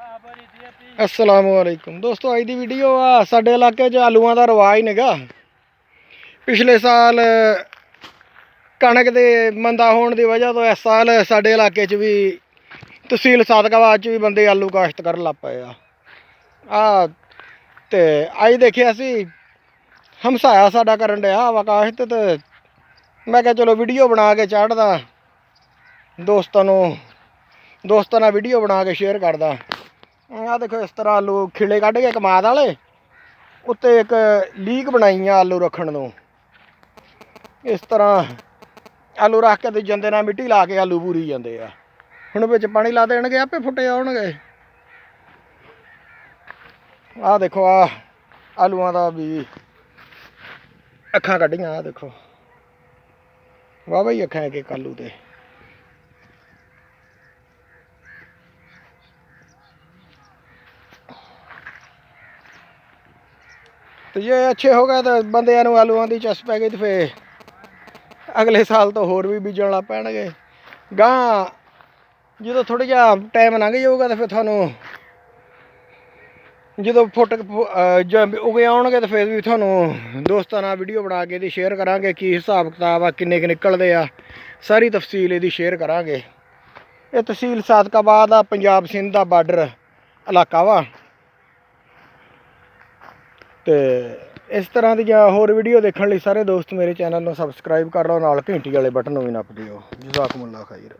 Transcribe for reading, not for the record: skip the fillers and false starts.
अस्सलामुअलैकुम दोस्तों, अज की वीडियो आ साडे इलाके च आलूआं दा रवाज नगा। पिछले साल कणक दे मंदा होने की वजह तो इस साल साडे इलाके च भी तहसील सादकाबाद च भी बंदे आलू काश्त कर लग पे आ ते अज देखिया असी हमसाया साडा करन डया वा काश्त, ते मैं क्या चलो वीडियो बना के चाढ़दा, दोस्तां नाल वीडियो बना के शेयर करदा। आ देखो इस तरह आलू खिले कढ़ के कमाद वाले उत्ते एक लीक बनाई आलू रखने नूं। इस तरह आलू रख के जंदे नाल मिट्टी ला के आलू पूरी जाते आ। हुण विच पानी ला देणगे आपे फुटे आउणगे। आ देखो आ आलूआं दा भी अखां कड्ढियां, आ देखो वाह भाई अखां एक आलू ते। तो ये अच्छे हो गए तो बंदे आलूआं की चस पै गई, तो फिर अगले साल तो होर भी बीजण लग पैणगे। गां जो थोड़ा जिहा टाइम लंघ जाऊगा तो फिर थानू जो फुट उगे आउणगे तो फिर भी थानू दोस्तां नाल वीडियो बना के इहदी शेयर करांगे की हिसाब किताब आ, किन्ने क निकलदे आ, सारी तफसील इहदी शेयर करांगे। ये तहसील सादकाबाद आ, पंजाब सिंध दा बार्डर इलाका वा। तो इस तरह दी होर वीडियो देखने लई सारे दोस्त मेरे चैनल को सबसक्राइब कर लो, नाल घंटी वाले बटन भी नप दिओ। जज़ाकुमुल्लाह खैर।